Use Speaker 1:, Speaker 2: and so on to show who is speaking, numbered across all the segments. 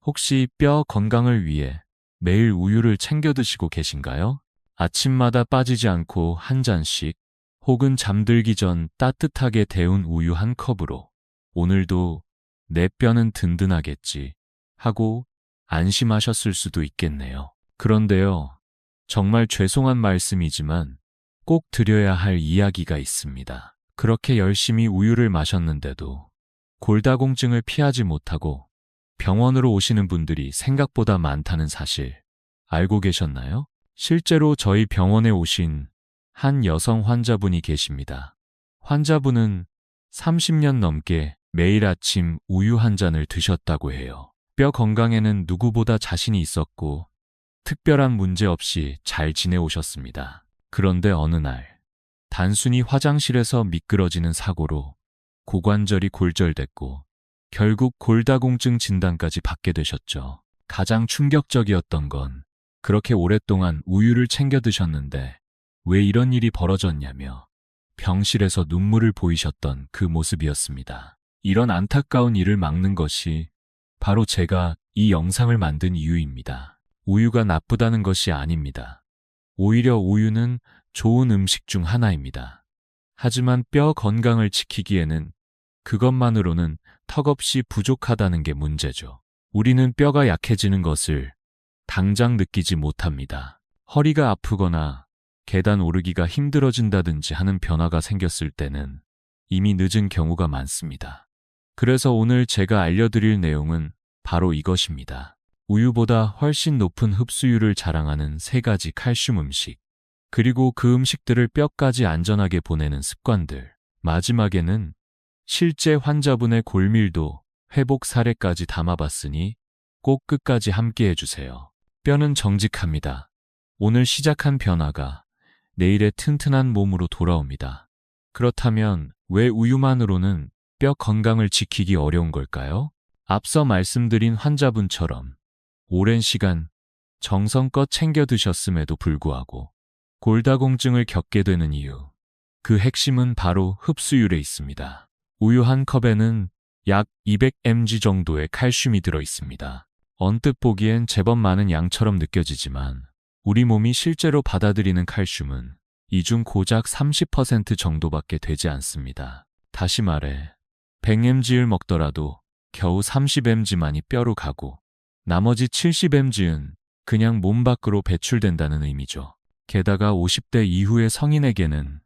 Speaker 1: 혹시 뼈 건강을 위해 매일 우유를 챙겨 드시고 계신가요? 아침마다 빠지지 않고 한 잔씩 혹은 잠들기 전 따뜻하게 데운 우유 한 컵으로 오늘도 내 뼈는 든든하겠지 하고 안심하셨을 수도 있겠네요. 그런데요, 정말 죄송한 말씀이지만 꼭 드려야 할 이야기가 있습니다. 그렇게 열심히 우유를 마셨는데도 골다공증을 피하지 못하고 병원으로 오시는 분들이 생각보다 많다는 사실 알고 계셨나요? 실제로 저희 병원에 오신 한 여성 환자분이 계십니다. 환자분은 30년 넘게 매일 아침 우유 한 잔을 드셨다고 해요. 뼈 건강에는 누구보다 자신이 있었고 특별한 문제 없이 잘 지내오셨습니다. 그런데 어느 날 단순히 화장실에서 미끄러지는 사고로 고관절이 골절됐고 결국 골다공증 진단까지 받게 되셨죠. 가장 충격적이었던 건 그렇게 오랫동안 우유를 챙겨 드셨는데 왜 이런 일이 벌어졌냐며 병실에서 눈물을 보이셨던 그 모습이었습니다. 이런 안타까운 일을 막는 것이 바로 제가 이 영상을 만든 이유입니다. 우유가 나쁘다는 것이 아닙니다. 오히려 우유는 좋은 음식 중 하나입니다. 하지만 뼈 건강을 지키기에는 그것만으로는 턱없이 부족하다는 게 문제죠. 우리는 뼈가 약해지는 것을 당장 느끼지 못합니다. 허리가 아프거나 계단 오르기가 힘들어진다든지 하는 변화가 생겼을 때는 이미 늦은 경우가 많습니다. 그래서 오늘 제가 알려드릴 내용은 바로 이것입니다. 우유보다 훨씬 높은 흡수율을 자랑하는 3가지 칼슘 음식, 그리고 그 음식들을 뼈까지 안전하게 보내는 습관들, 마지막에는 실제 환자분의 골밀도, 회복 사례까지 담아봤으니 꼭 끝까지 함께 해주세요. 뼈는 정직합니다. 오늘 시작한 변화가 내일의 튼튼한 몸으로 돌아옵니다. 그렇다면 왜 우유만으로는 뼈 건강을 지키기 어려운 걸까요? 앞서 말씀드린 환자분처럼 오랜 시간 정성껏 챙겨 드셨음에도 불구하고 골다공증을 겪게 되는 이유, 그 핵심은 바로 흡수율에 있습니다. 우유 한 컵에는 약 200mg 정도의 칼슘이 들어 있습니다. 언뜻 보기엔 제법 많은 양처럼 느껴지지만 우리 몸이 실제로 받아들이는 칼슘은 이 중 고작 30% 정도밖에 되지 않습니다. 다시 말해 100mg를 먹더라도 겨우 30mg만이 뼈로 가고 나머지 70mg는 그냥 몸 밖으로 배출된다는 의미죠. 게다가 50대 이후의 성인에게는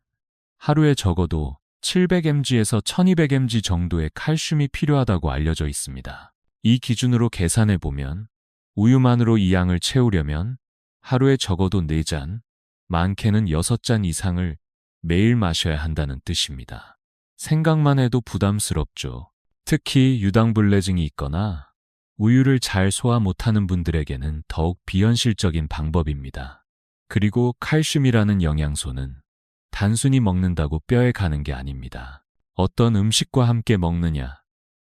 Speaker 1: 하루에 적어도 700mg에서 1200mg 정도의 칼슘이 필요하다고 알려져 있습니다. 이 기준으로 계산해보면 우유만으로 이 양을 채우려면 하루에 적어도 4잔, 많게는 6잔 이상을 매일 마셔야 한다는 뜻입니다. 생각만 해도 부담스럽죠. 특히 유당불내증이 있거나 우유를 잘 소화 못하는 분들에게는 더욱 비현실적인 방법입니다. 그리고 칼슘이라는 영양소는 단순히 먹는다고 뼈에 가는 게 아닙니다. 어떤 음식과 함께 먹느냐,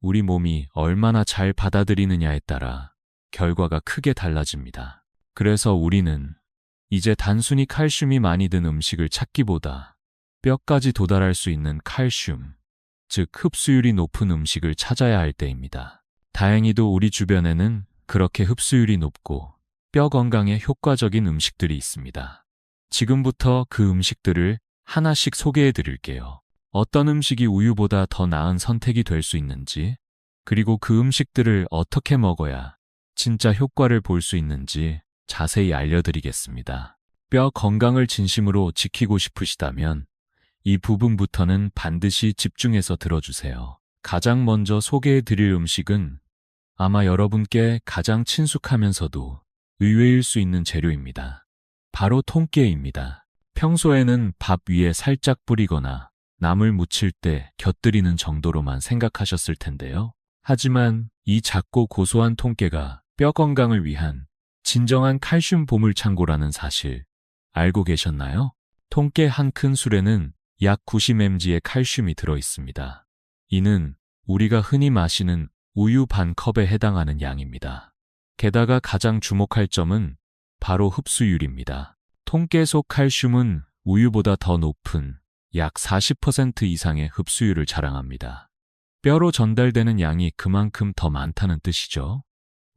Speaker 1: 우리 몸이 얼마나 잘 받아들이느냐에 따라 결과가 크게 달라집니다. 그래서 우리는 이제 단순히 칼슘이 많이 든 음식을 찾기보다 뼈까지 도달할 수 있는 칼슘, 즉 흡수율이 높은 음식을 찾아야 할 때입니다. 다행히도 우리 주변에는 그렇게 흡수율이 높고 뼈 건강에 효과적인 음식들이 있습니다. 지금부터 그 음식들을 하나씩 소개해 드릴게요. 어떤 음식이 우유보다 더 나은 선택이 될 수 있는지, 그리고 그 음식들을 어떻게 먹어야 진짜 효과를 볼 수 있는지 자세히 알려드리겠습니다. 뼈 건강을 진심으로 지키고 싶으시다면 이 부분부터는 반드시 집중해서 들어주세요. 가장 먼저 소개해 드릴 음식은 아마 여러분께 가장 친숙하면서도 의외일 수 있는 재료입니다. 바로 통깨입니다. 평소에는 밥 위에 살짝 뿌리거나 나물 무칠 때 곁들이는 정도로만 생각하셨을 텐데요. 하지만 이 작고 고소한 통깨가 뼈 건강을 위한 진정한 칼슘 보물창고라는 사실 알고 계셨나요? 통깨 한 큰술에는 약 90mg의 칼슘이 들어 있습니다. 이는 우리가 흔히 마시는 우유 반 컵에 해당하는 양입니다. 게다가 가장 주목할 점은 바로 흡수율입니다. 통깨 속 칼슘은 우유보다 더 높은 약 40% 이상의 흡수율을 자랑합니다. 뼈로 전달되는 양이 그만큼 더 많다는 뜻이죠.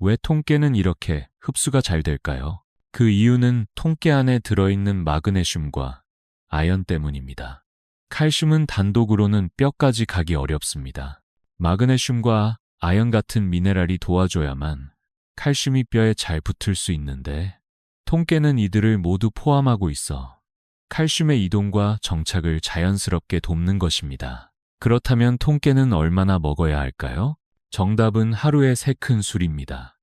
Speaker 1: 왜 통깨는 이렇게 흡수가 잘 될까요? 그 이유는 통깨 안에 들어있는 마그네슘과 아연 때문입니다. 칼슘은 단독으로는 뼈까지 가기 어렵습니다. 마그네슘과 아연 같은 미네랄이 도와줘야만 칼슘이 뼈에 잘 붙을 수 있는데 통깨는 이들을 모두 포함하고 있어 칼슘의 이동과 정착을 자연스럽게 돕는 것입니다. 그렇다면 통깨는 얼마나 먹어야 할까요? 정답은 하루에 3큰술입니다.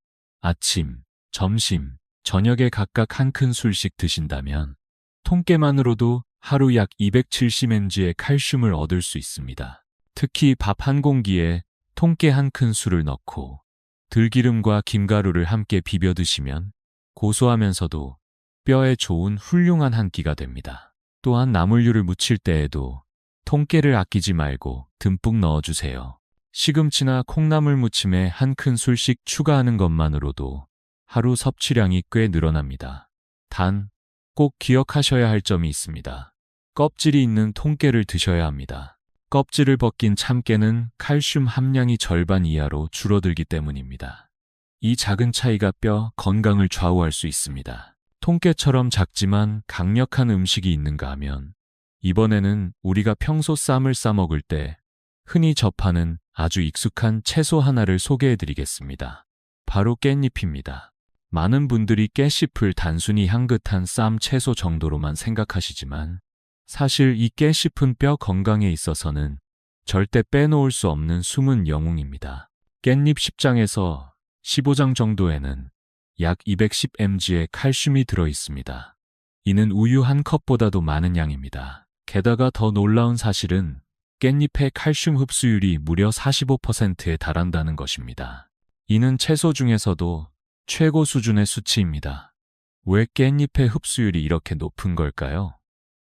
Speaker 1: 아침, 점심, 저녁에 각각 1큰술씩 드신다면 통깨만으로도 하루 약 270mg의 칼슘을 얻을 수 있습니다. 특히 밥 한 공기에 통깨 1큰술을 넣고 들기름과 김가루를 함께 비벼 드시면 고소하면서도 뼈에 좋은 훌륭한 한 끼가 됩니다. 또한 나물류를 무칠 때에도 통깨를 아끼지 말고 듬뿍 넣어주세요. 시금치나 콩나물 무침에 1큰술씩 추가하는 것만으로도 하루 섭취량이 꽤 늘어납니다. 단, 꼭 기억하셔야 할 점이 있습니다. 껍질이 있는 통깨를 드셔야 합니다. 껍질을 벗긴 참깨는 칼슘 함량이 절반 이하로 줄어들기 때문입니다. 이 작은 차이가 뼈 건강을 좌우할 수 있습니다. 통깨처럼 작지만 강력한 음식이 있는가 하면 이번에는 우리가 평소 쌈을 싸 먹을 때 흔히 접하는 아주 익숙한 채소 하나를 소개해 드리겠습니다. 바로 깻잎입니다. 많은 분들이 깻잎을 단순히 향긋한 쌈 채소 정도로만 생각하시지만 사실 이 깻잎은 뼈 건강에 있어서는 절대 빼놓을 수 없는 숨은 영웅입니다. 깻잎 10장에서 15장 정도에는 약 210mg의 칼슘이 들어 있습니다. 이는 우유 한 컵보다도 많은 양입니다. 게다가 더 놀라운 사실은 깻잎의 칼슘 흡수율이 무려 45%에 달한다는 것입니다. 이는 채소 중에서도 최고 수준의 수치입니다. 왜 깻잎의 흡수율이 이렇게 높은 걸까요?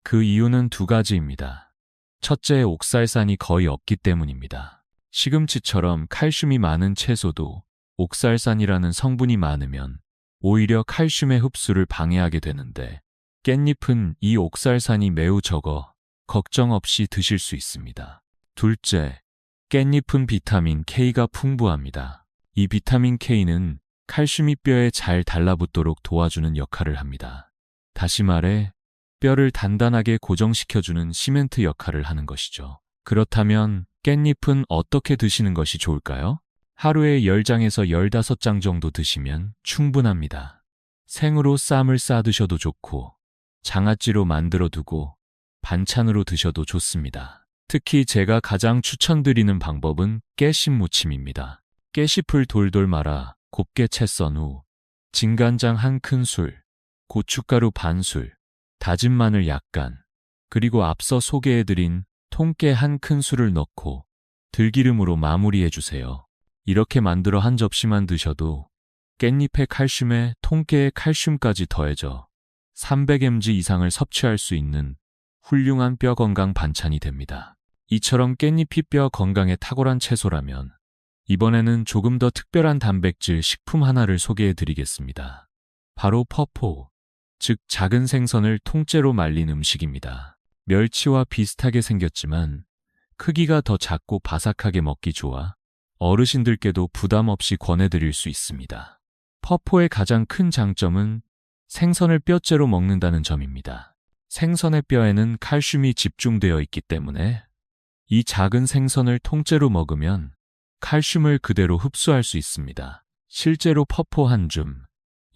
Speaker 1: 그 이유는 두 가지입니다. 첫째, 옥살산이 거의 없기 때문입니다. 시금치처럼 칼슘이 많은 채소도 옥살산이라는 성분이 많으면 오히려 칼슘의 흡수를 방해하게 되는데 깻잎은 이 옥살산이 매우 적어 걱정 없이 드실 수 있습니다. 둘째, 깻잎은 비타민 K가 풍부합니다. 이 비타민 K는 칼슘이 뼈에 잘 달라붙도록 도와주는 역할을 합니다. 다시 말해 뼈를 단단하게 고정시켜주는 시멘트 역할을 하는 것이죠. 그렇다면 깻잎은 어떻게 드시는 것이 좋을까요? 하루에 10장에서 15장 정도 드시면 충분합니다. 생으로 쌈을 싸 드셔도 좋고 장아찌로 만들어 두고 반찬으로 드셔도 좋습니다. 특히 제가 가장 추천드리는 방법은 깨씹 무침입니다. 깨씹을 돌돌 말아 곱게 채 썬 후 진간장 1큰술, 고춧가루 반술, 다진 마늘 약간, 그리고 앞서 소개해드린 통깨 1큰술을 넣고 들기름으로 마무리해주세요. 이렇게 만들어 한 접시만 드셔도 깻잎의 칼슘에 통깨의 칼슘까지 더해져 300mg 이상을 섭취할 수 있는 훌륭한 뼈 건강 반찬이 됩니다. 이처럼 깻잎이 뼈 건강에 탁월한 채소라면 이번에는 조금 더 특별한 단백질 식품 하나를 소개해드리겠습니다. 바로 퍼포, 즉 작은 생선을 통째로 말린 음식입니다. 멸치와 비슷하게 생겼지만 크기가 더 작고 바삭하게 먹기 좋아 어르신들께도 부담 없이 권해드릴 수 있습니다. 퍼포의 가장 큰 장점은 생선을 뼈째로 먹는다는 점입니다. 생선의 뼈에는 칼슘이 집중되어 있기 때문에 이 작은 생선을 통째로 먹으면 칼슘을 그대로 흡수할 수 있습니다. 실제로 퍼포 한 줌,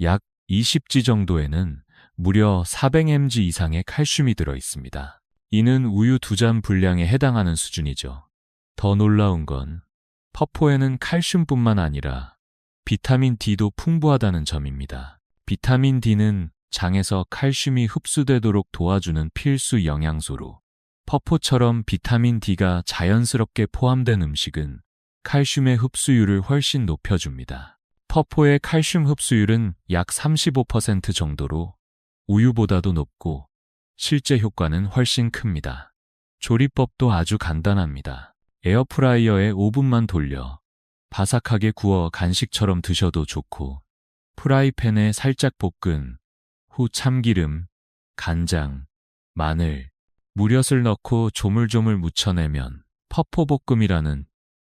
Speaker 1: 약 20지 정도에는 무려 400mg 이상의 칼슘이 들어 있습니다. 이는 우유 2잔 분량에 해당하는 수준이죠. 더 놀라운 건 퍼포에는 칼슘뿐만 아니라 비타민 D도 풍부하다는 점입니다. 비타민 D는 장에서 칼슘이 흡수되도록 도와주는 필수 영양소로 퍼포처럼 비타민 D가 자연스럽게 포함된 음식은 칼슘의 흡수율을 훨씬 높여줍니다. 퍼포의 칼슘 흡수율은 약 35% 정도로 우유보다도 높고 실제 효과는 훨씬 큽니다. 조리법도 아주 간단합니다. 에어프라이어에 5분만 돌려 바삭하게 구워 간식처럼 드셔도 좋고 프라이팬에 살짝 볶은 후 참기름, 간장, 마늘, 무엿을 넣고 조물조물 무쳐내면 퍼포볶음이라는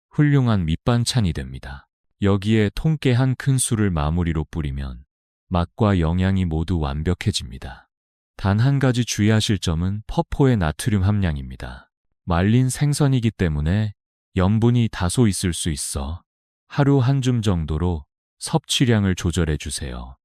Speaker 1: 훌륭한 밑반찬이 됩니다. 여기에 통깨 한 큰술을 마무리로 뿌리면 맛과 영양이 모두 완벽해집니다. 단 한 가지 주의하실 점은 퍼포의 나트륨 함량입니다. 말린 생선이기 때문에 염분이 다소 있을 수 있어 하루 한 줌 정도로 섭취량을 조절해 주세요.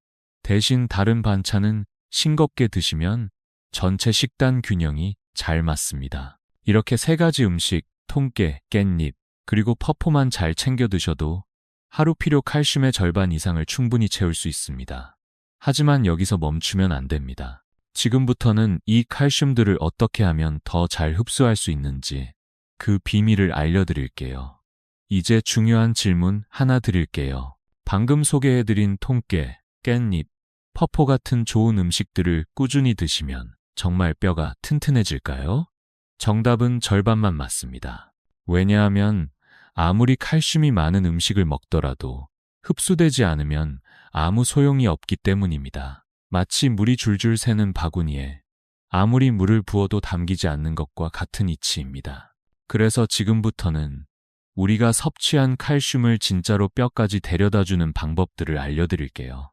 Speaker 1: 대신 다른 반찬은 싱겁게 드시면 전체 식단 균형이 잘 맞습니다. 이렇게 세 가지 음식, 통깨, 깻잎, 그리고 퍼포만 잘 챙겨 드셔도 하루 필요 칼슘의 절반 이상을 충분히 채울 수 있습니다. 하지만 여기서 멈추면 안 됩니다. 지금부터는 이 칼슘들을 어떻게 하면 더 잘 흡수할 수 있는지 그 비밀을 알려드릴게요. 이제 중요한 질문 하나 드릴게요. 방금 소개해드린 통깨, 깻잎, 퍼포 같은 좋은 음식들을 꾸준히 드시면 정말 뼈가 튼튼해질까요? 정답은 절반만 맞습니다. 왜냐하면 아무리 칼슘이 많은 음식을 먹더라도 흡수되지 않으면 아무 소용이 없기 때문입니다. 마치 물이 줄줄 새는 바구니에 아무리 물을 부어도 담기지 않는 것과 같은 이치입니다. 그래서 지금부터는 우리가 섭취한 칼슘을 진짜로 뼈까지 데려다주는 방법들을 알려드릴게요.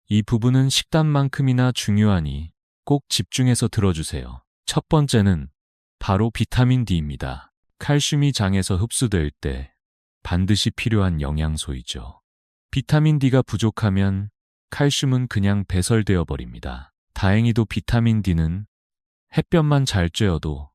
Speaker 1: 이 부분은 식단만큼이나 중요하니 꼭 집중해서 들어주세요. 첫 번째는 바로 비타민 D입니다. 칼슘이 장에서 흡수될 때 반드시 필요한 영양소이죠. 비타민 D가 부족하면 칼슘은 그냥 배설되어 버립니다. 다행히도 비타민 D는 햇볕만 잘 쬐어도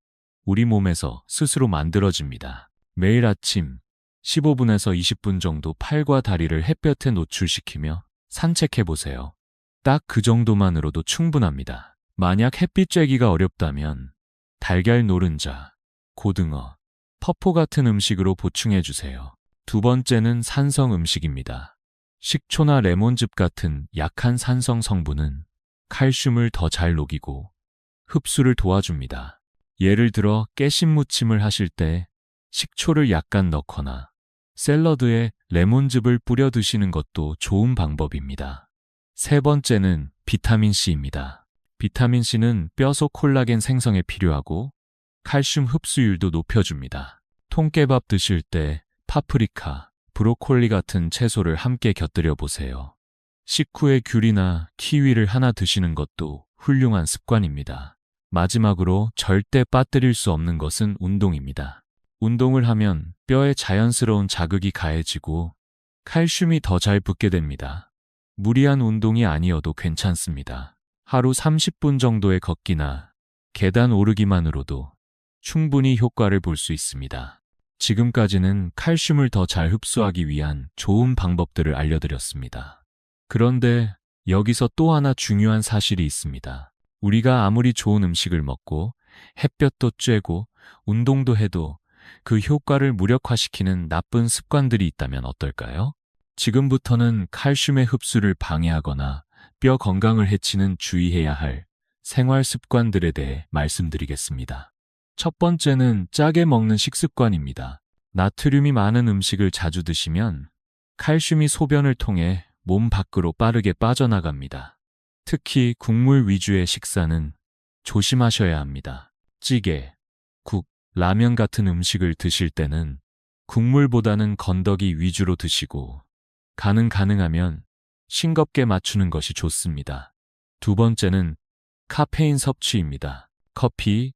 Speaker 1: 우리 몸에서 스스로 만들어집니다. 매일 아침 15분에서 20분 정도 팔과 다리를 햇볕에 노출시키며 산책해보세요. 딱 그 정도만으로도 충분합니다. 만약 햇빛 쬐기가 어렵다면 달걀 노른자, 고등어, 퍼포 같은 음식으로 보충해주세요. 두 번째는 산성 음식입니다. 식초나 레몬즙 같은 약한 산성 성분은 칼슘을 더 잘 녹이고 흡수를 도와줍니다. 예를 들어 깨심 무침을 하실 때 식초를 약간 넣거나 샐러드에 레몬즙을 뿌려 드시는 것도 좋은 방법입니다. 세 번째는 비타민C입니다. 비타민C는 뼈 속 콜라겐 생성에 필요하고 칼슘 흡수율도 높여줍니다. 통깨밥 드실 때 파프리카, 브로콜리 같은 채소를 함께 곁들여 보세요. 식후에 귤이나 키위를 하나 드시는 것도 훌륭한 습관입니다. 마지막으로 절대 빠뜨릴 수 없는 것은 운동입니다. 운동을 하면 뼈에 자연스러운 자극이 가해지고 칼슘이 더 잘 붙게 됩니다. 무리한 운동이 아니어도 괜찮습니다. 하루 30분 정도의 걷기나 계단 오르기만으로도 충분히 효과를 볼 수 있습니다. 지금까지는 칼슘을 더 잘 흡수하기 위한 좋은 방법들을 알려드렸습니다. 그런데 여기서 또 하나 중요한 사실이 있습니다. 우리가 아무리 좋은 음식을 먹고 햇볕도 쬐고 운동도 해도 그 효과를 무력화시키는 나쁜 습관들이 있다면 어떨까요? 지금부터는 칼슘의 흡수를 방해하거나 뼈 건강을 해치는 주의해야 할 생활 습관들에 대해 말씀드리겠습니다. 첫 번째는 짜게 먹는 식습관입니다. 나트륨이 많은 음식을 자주 드시면 칼슘이 소변을 통해 몸 밖으로 빠르게 빠져나갑니다. 특히 국물 위주의 식사는 조심하셔야 합니다. 찌개, 국, 라면 같은 음식을 드실 때는 국물보다는 건더기 위주로 드시고 가능하면 싱겁게 맞추는 것이 좋습니다. 두 번째는 카페인 섭취입니다. 커피,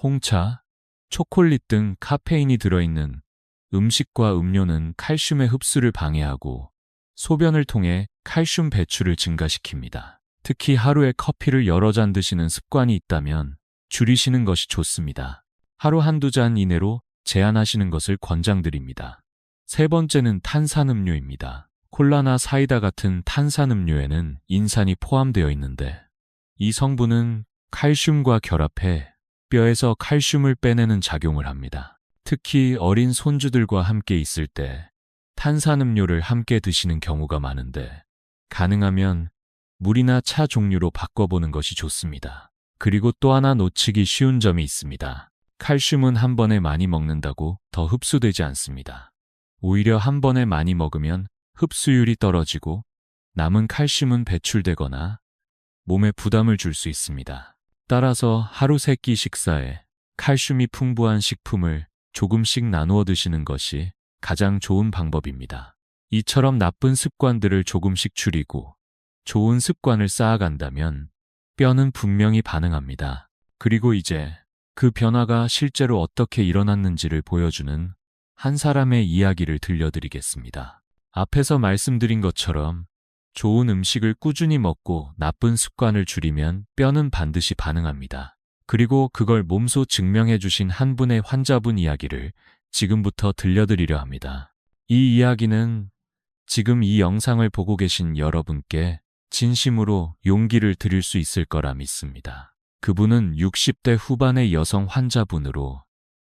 Speaker 1: 홍차, 초콜릿 등 카페인이 들어있는 음식과 음료는 칼슘의 흡수를 방해하고 소변을 통해 칼슘 배출을 증가시킵니다. 특히 하루에 커피를 여러 잔 드시는 습관이 있다면 줄이시는 것이 좋습니다. 하루 한두 잔 이내로 제한하시는 것을 권장드립니다. 세 번째는 탄산음료입니다. 콜라나 사이다 같은 탄산음료에는 인산이 포함되어 있는데 이 성분은 칼슘과 결합해 뼈에서 칼슘을 빼내는 작용을 합니다. 특히 어린 손주들과 함께 있을 때 탄산음료를 함께 드시는 경우가 많은데 가능하면 물이나 차 종류로 바꿔보는 것이 좋습니다. 그리고 또 하나 놓치기 쉬운 점이 있습니다. 칼슘은 한 번에 많이 먹는다고 더 흡수되지 않습니다. 오히려 한 번에 많이 먹으면 흡수율이 떨어지고 남은 칼슘은 배출되거나 몸에 부담을 줄 수 있습니다. 따라서 하루 3끼 식사에 칼슘이 풍부한 식품을 조금씩 나누어 드시는 것이 가장 좋은 방법입니다. 이처럼 나쁜 습관들을 조금씩 줄이고 좋은 습관을 쌓아간다면 뼈는 분명히 반응합니다. 그리고 이제 그 변화가 실제로 어떻게 일어났는지를 보여주는 한 사람의 이야기를 들려드리겠습니다. 앞에서 말씀드린 것처럼 좋은 음식을 꾸준히 먹고 나쁜 습관을 줄이면 뼈는 반드시 반응합니다. 그리고 그걸 몸소 증명해 주신 한 분의 환자분 이야기를 지금부터 들려드리려 합니다. 이 이야기는 지금 이 영상을 보고 계신 여러분께 진심으로 용기를 드릴 수 있을 거라 믿습니다. 그분은 60대 후반의 여성 환자분으로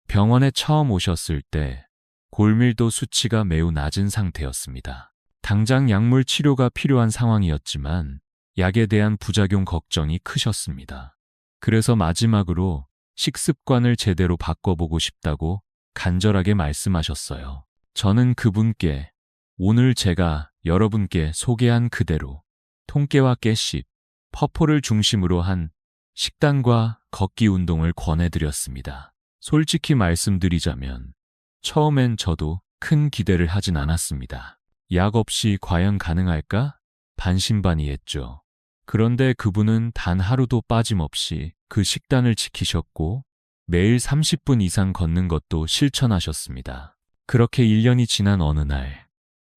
Speaker 1: 병원에 처음 오셨을 때 골밀도 수치가 매우 낮은 상태였습니다. 당장 약물 치료가 필요한 상황이었지만 약에 대한 부작용 걱정이 크셨습니다. 그래서 마지막으로 식습관을 제대로 바꿔보고 싶다고 간절하게 말씀하셨어요. 저는 그분께 오늘 제가 여러분께 소개한 그대로 통깨와 깨씹, 퍼포를 중심으로 한 식단과 걷기 운동을 권해드렸습니다. 솔직히 말씀드리자면 처음엔 저도 큰 기대를 하진 않았습니다. 약 없이 과연 가능할까? 반신반의했죠. 그런데 그분은 단 하루도 빠짐없이 그 식단을 지키셨고 매일 30분 이상 걷는 것도 실천하셨습니다. 그렇게 1년이 지난 어느 날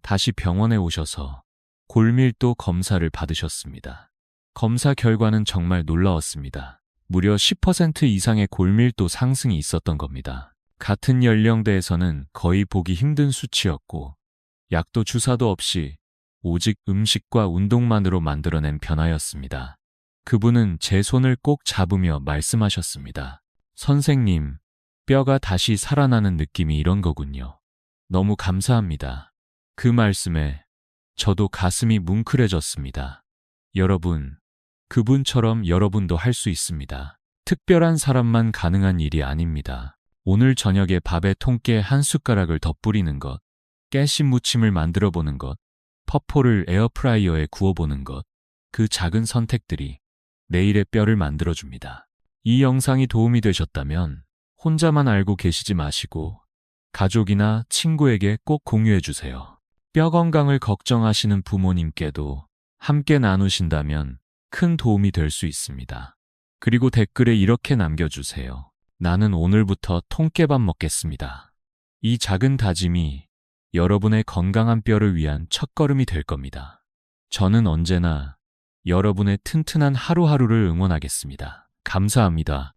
Speaker 1: 다시 병원에 오셔서 골밀도 검사를 받으셨습니다. 검사 결과는 정말 놀라웠습니다. 무려 10% 이상의 골밀도 상승이 있었던 겁니다. 같은 연령대에서는 거의 보기 힘든 수치였고 약도 주사도 없이 오직 음식과 운동만으로 만들어낸 변화였습니다. 그분은 제 손을 꼭 잡으며 말씀하셨습니다. 선생님, 뼈가 다시 살아나는 느낌이 이런 거군요. 너무 감사합니다. 그 말씀에 저도 가슴이 뭉클해졌습니다. 여러분, 그분처럼 여러분도 할 수 있습니다. 특별한 사람만 가능한 일이 아닙니다. 오늘 저녁에 밥에 통깨 한 숟가락을 덧뿌리는 것, 깨씹 무침을 만들어 보는 것, 퍼포를 에어프라이어에 구워보는 것, 그 작은 선택들이 내일의 뼈를 만들어줍니다. 이 영상이 도움이 되셨다면 혼자만 알고 계시지 마시고 가족이나 친구에게 꼭 공유해주세요. 뼈 건강을 걱정하시는 부모님께도 함께 나누신다면 큰 도움이 될 수 있습니다. 그리고 댓글에 이렇게 남겨주세요. 나는 오늘부터 통깨밥 먹겠습니다. 이 작은 다짐이 여러분의 건강한 뼈를 위한 첫걸음이 될 겁니다. 저는 언제나 여러분의 튼튼한 하루하루를 응원하겠습니다. 감사합니다.